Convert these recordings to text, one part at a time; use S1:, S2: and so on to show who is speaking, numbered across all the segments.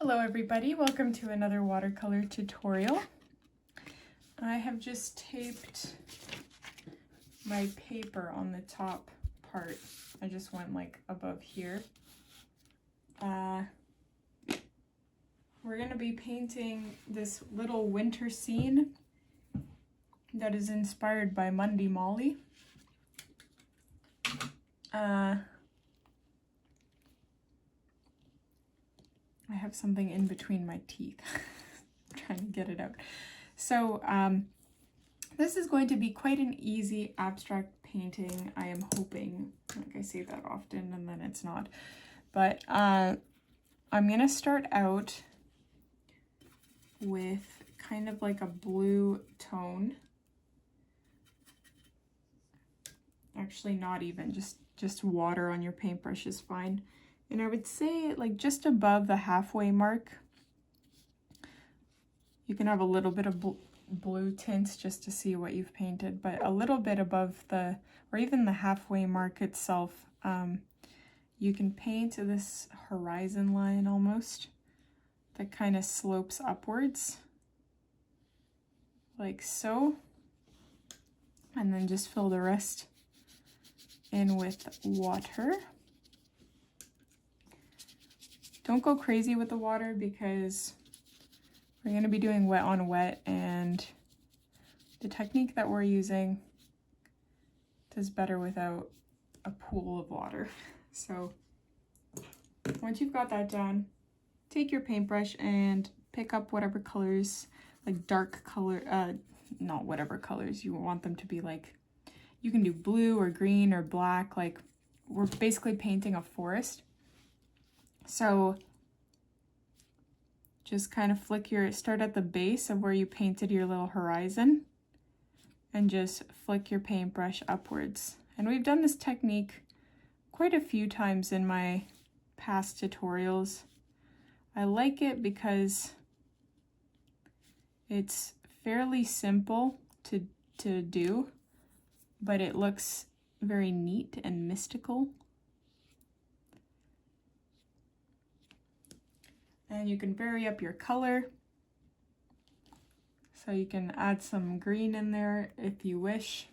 S1: Hello everybody, welcome to another watercolor tutorial. I have just taped my paper on the top part. I just went like above here. We're going to be painting this little winter scene that is inspired by mundymolly. I have something in between my teeth. I'm trying to get it out. So this is going to be quite an easy abstract painting, I am hoping. Like I say that often and then it's not. But I'm going to start out with kind of like a blue tone. Actually, not even, just water on your paintbrush is fine. And I would say like just above the halfway mark, you can have a little bit of blue tints just to see what you've painted, but a little bit above the, or even the halfway mark itself, you can paint this horizon line almost that kind of slopes upwards like so, and then just fill the rest in with water. Don't go crazy with the water because we're going to be doing wet on wet, and the technique that we're using does better without a pool of water. So once you've got that done, take your paintbrush and pick up whatever colors, like dark color, not whatever colors you want them to be. Like you can do blue or green or black. Like we're basically painting a forest. So just kind of start at the base of where you painted your little horizon and just flick your paintbrush upwards. And we've done this technique quite a few times in my past tutorials. I like it because it's fairly simple to do, but it looks very neat and mystical. And you can vary up your color. So you can add some green in there if you wish.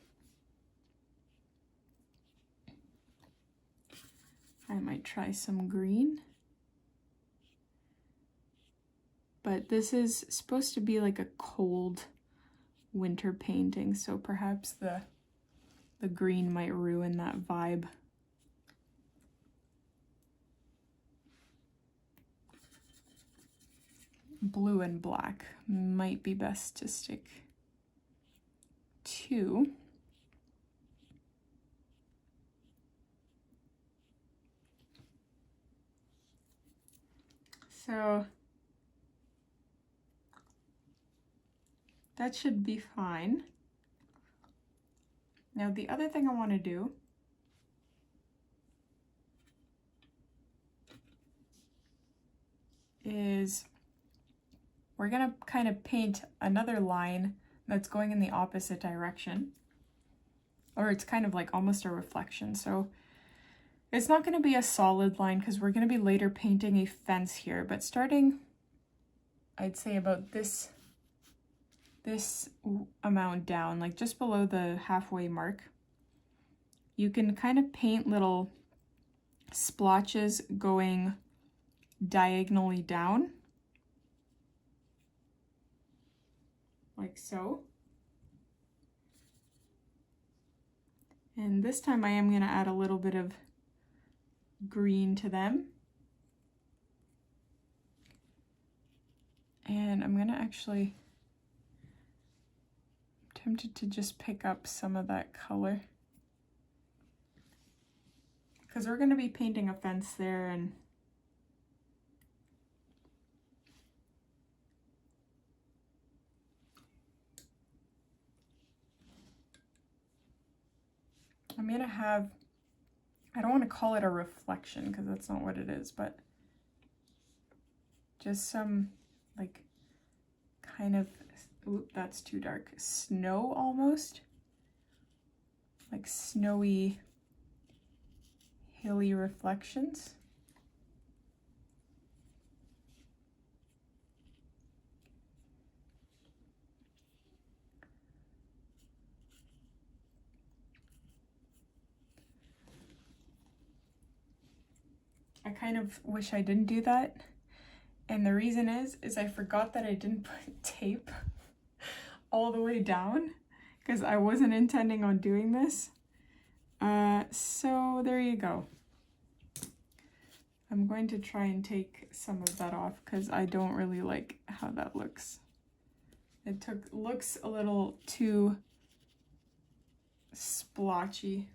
S1: I might try some green. But this is supposed to be like a cold winter painting, so perhaps the green might ruin that vibe. Blue and black might be best to stick to. So that should be fine. Now the other thing I want to do is we're going to kind of paint another line that's going in the opposite direction, or it's kind of like almost a reflection. So it's not going to be a solid line because we're going to be later painting a fence here, but starting, I'd say about this amount down, like just below the halfway mark, you can kind of paint little splotches going diagonally down. Like so. And this time I am going to add a little bit of green to them. And I'm going to actually, I'm tempted to just pick up some of that color, because we're going to be painting a fence there, and I'm going to have, I don't want to call it a reflection because that's not what it is, but just some like kind of, oop, that's too dark, snow almost, like snowy, hilly reflections. I kind of wish I didn't do that. And the reason is I forgot that I didn't put tape all the way down because I wasn't intending on doing this. So there you go. I'm going to try and take some of that off because I don't really like how that looks. It looks a little too splotchy.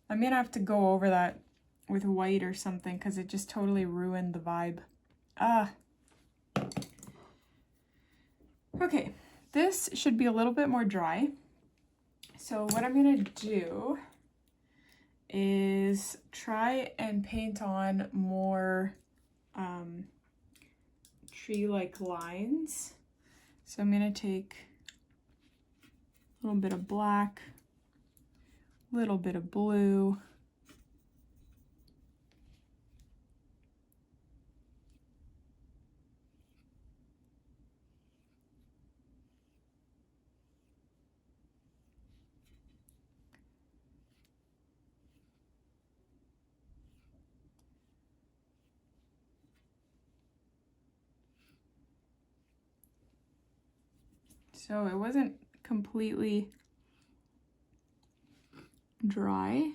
S1: I'm gonna have to go over that with white or something because it just totally ruined the vibe. Okay, this should be a little bit more dry. So what I'm gonna do is try and paint on more tree-like lines. So I'm gonna take a little bit of black, a little bit of blue, so it wasn't completely dry.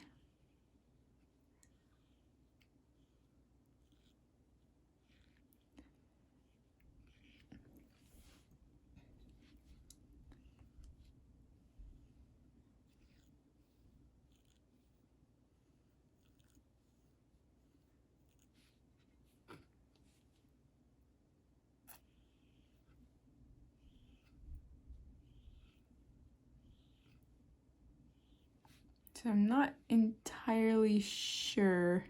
S1: So I'm not entirely sure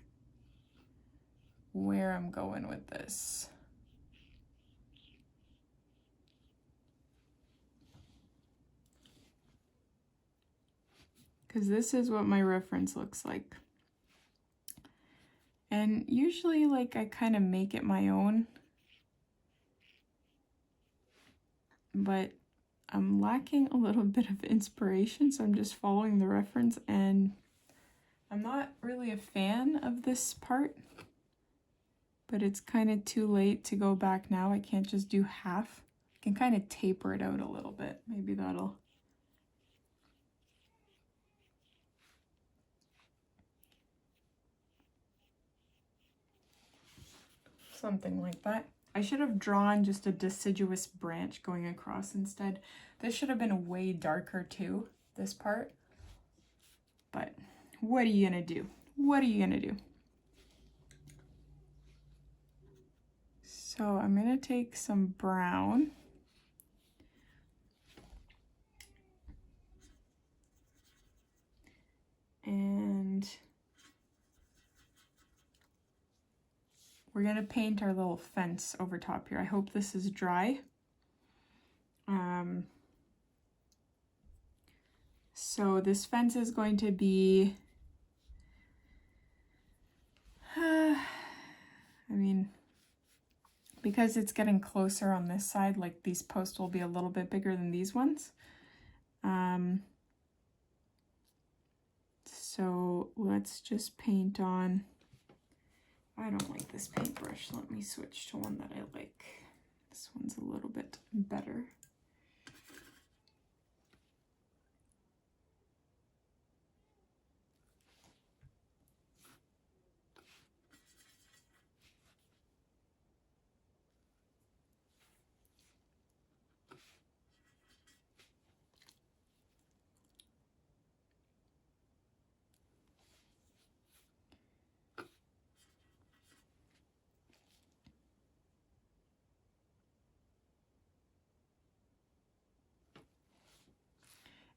S1: where I'm going with this. Because this is what my reference looks like. And usually, like, I kind of make it my own. But I'm lacking a little bit of inspiration, so I'm just following the reference, and I'm not really a fan of this part, but it's kind of too late to go back now. I can't just do half. I can kind of taper it out a little bit. Maybe that'll... something like that. I should have drawn just a deciduous branch going across instead. This should have been way darker too, this part. But what are you gonna do? What are you gonna do? So I'm gonna take some brown. And we're gonna paint our little fence over top here. I hope this is dry. So this fence is going to be, I mean, because it's getting closer on this side, like these posts will be a little bit bigger than these ones. So let's just paint on, I don't like this paintbrush. Let me switch to one that I like. This one's a little bit better.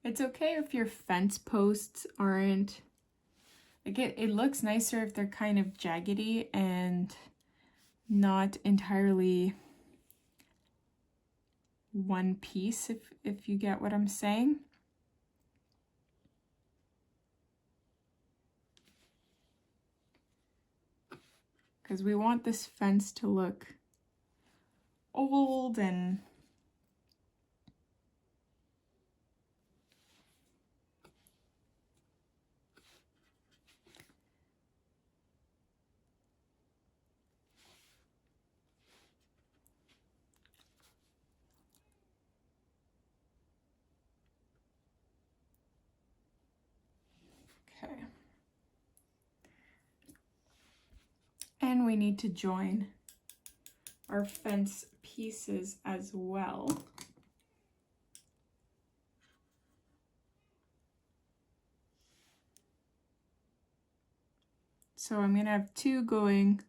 S1: It's okay if your fence posts aren't, like it looks nicer if they're kind of jaggedy and not entirely one piece, if you get what I'm saying. Because we want this fence to look old and then we need to join our fence pieces as well. So I'm gonna have two going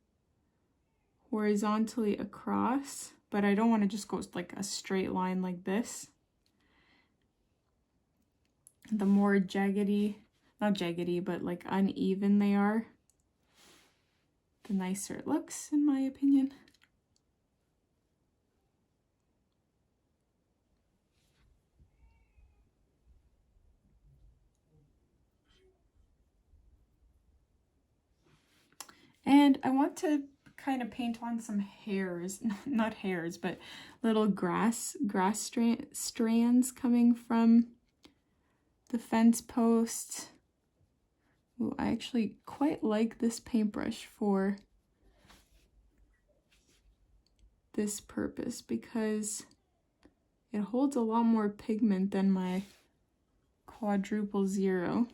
S1: horizontally across, but I don't want to just go like a straight line like this. The more jaggedy, not jaggedy, but like uneven they are, the nicer it looks, in my opinion. And I want to kind of paint on some hairs, not hairs, but little grass strands coming from the fence post. Ooh, I actually quite like this paintbrush for this purpose because it holds a lot more pigment than my quadruple zero.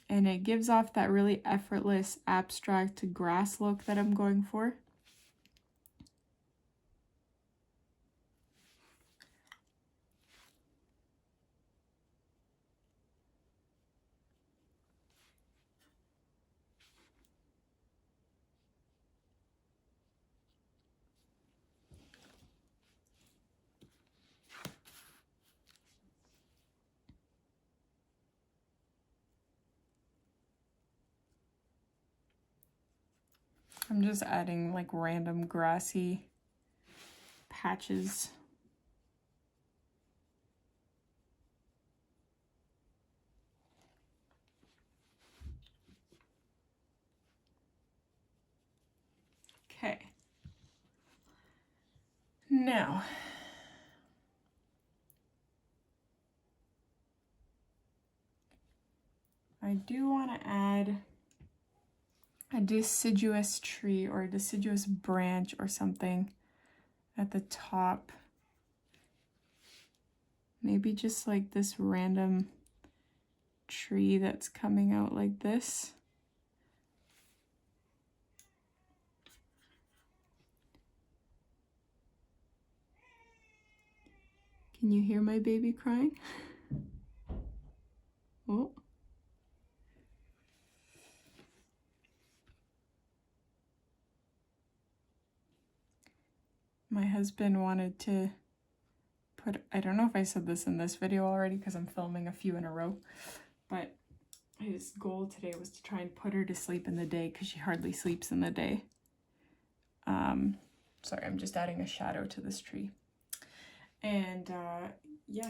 S1: And it gives off that really effortless abstract grass look that I'm going for. I'm just adding like random grassy patches. Okay. Now, I do want to add a deciduous tree or a deciduous branch or something at the top. Maybe just like this random tree that's coming out like this. Can you hear my baby crying? Oh. My husband wanted to put, I don't know if I said this in this video already because I'm filming a few in a row, but his goal today was to try and put her to sleep in the day because she hardly sleeps in the day. Sorry, I'm just adding a shadow to this tree. And yeah,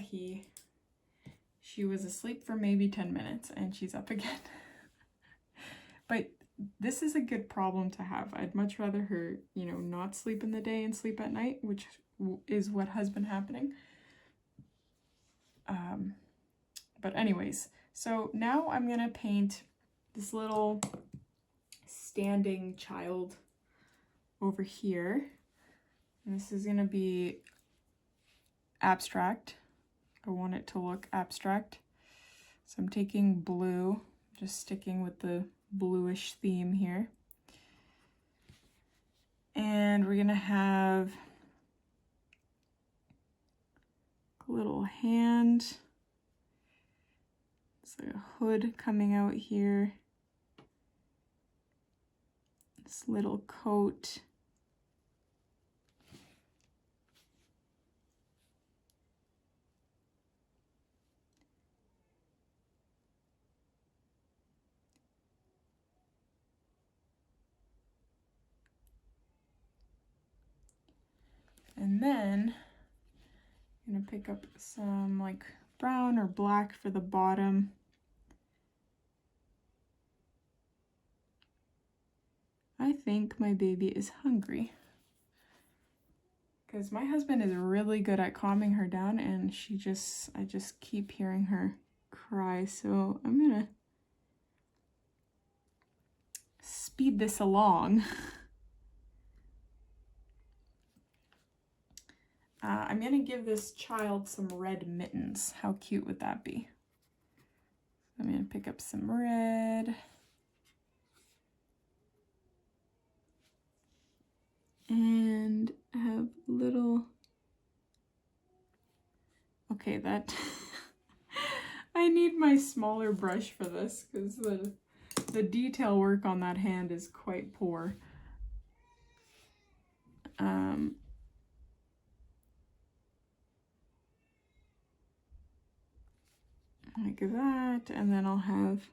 S1: she was asleep for maybe 10 minutes and she's up again. But this is a good problem to have. I'd much rather her, you know, not sleep in the day and sleep at night, which is what has been happening. But anyways, so now I'm gonna paint this little standing child over here. And this is gonna be abstract. I want it to look abstract. So I'm taking blue, just sticking with the bluish theme here. And we're gonna have a little hand. It's like a hood coming out here. This little coat. And then I'm gonna pick up some like brown or black for the bottom. I think my baby is hungry because my husband is really good at calming her down and I just keep hearing her cry. So I'm gonna speed this along. I'm gonna give this child some red mittens. How cute would that be? I'm gonna pick up some red. Okay, that I need my smaller brush for this because the detail work on that hand is quite poor. Like that, and then I'll have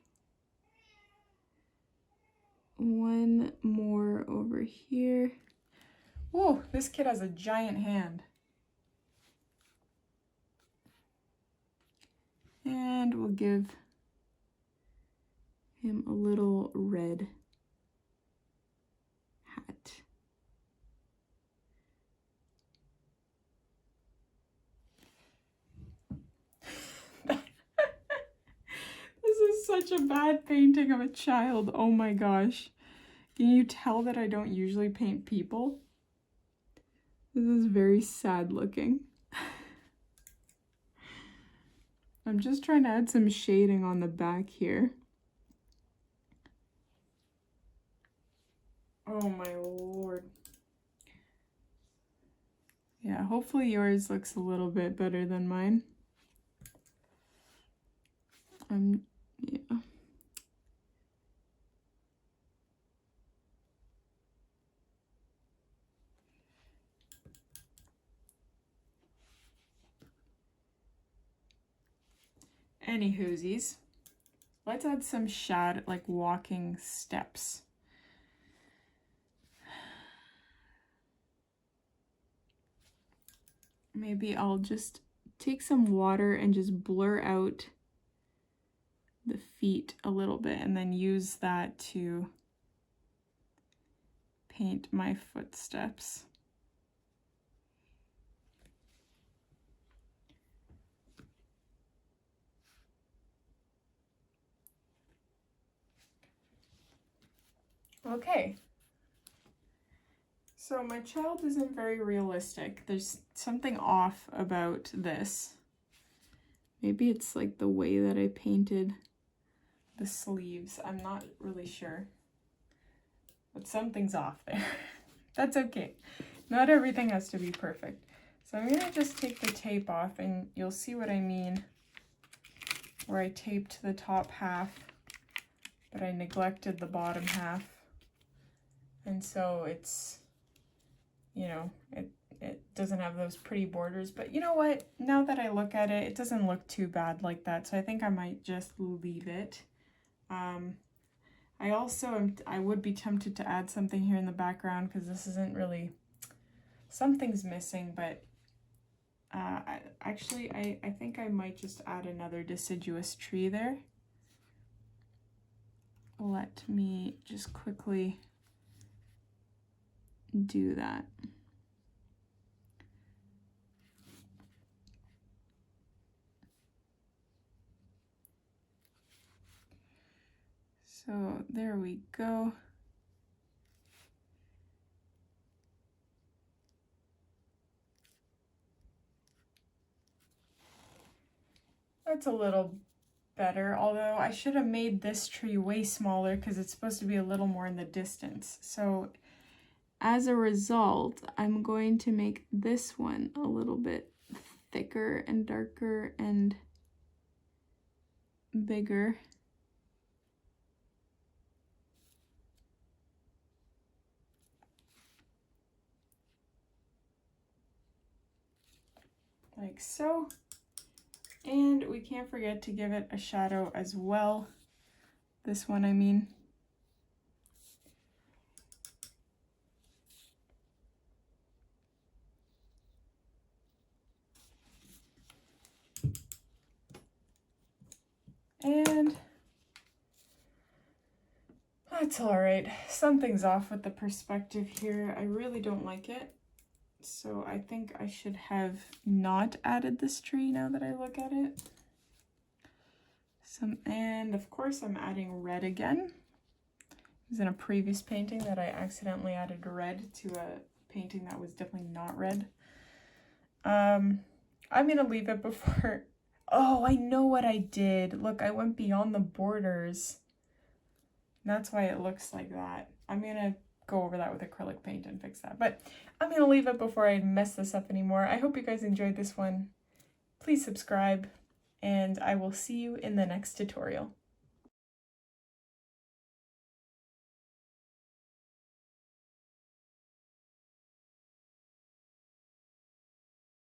S1: one more over here. Whoa, this kid has a giant hand. And we'll give him a little red hat. This is such a bad painting of a child. Oh my gosh. Can you tell that I don't usually paint people? This is very sad looking. I'm just trying to add some shading on the back here. Oh my lord. Yeah, hopefully yours looks a little bit better than mine. Yeah. Anywhoosies, let's add some shadow, like walking steps. Maybe I'll just take some water and just blur out the feet a little bit and then use that to paint my footsteps. Okay. So my child isn't very realistic. There's something off about this. Maybe it's like the way that I painted the sleeves. I'm not really sure. But something's off there. That's okay. Not everything has to be perfect. So I'm gonna just take the tape off and you'll see what I mean. Where I taped the top half, but I neglected the bottom half. And so it's, you know, it doesn't have those pretty borders, but you know what? Now that I look at it, it doesn't look too bad like that. So I think I might just leave it. I would be tempted to add something here in the background because this isn't really, something's missing, but actually I think I might just add another deciduous tree there. Let me just quickly do that. So there we go. That's a little better, although I should have made this tree way smaller because it's supposed to be a little more in the distance. So as a result, I'm going to make this one a little bit thicker and darker and bigger. Like so. And we can't forget to give it a shadow as well. This one, I mean. And that's all right. Something's off with the perspective here. I really don't like it. So I think I should have not added this tree now that I look at it. And of course I'm adding red again. It was in a previous painting that I accidentally added red to a painting that was definitely not red. I'm gonna leave it before. Oh, I know what I did. Look, I went beyond the borders. That's why it looks like that. I'm gonna go over that with acrylic paint and fix that. But I'm gonna leave it before I mess this up anymore. I hope you guys enjoyed this one. please subscribe, and I will see you in the next tutorial.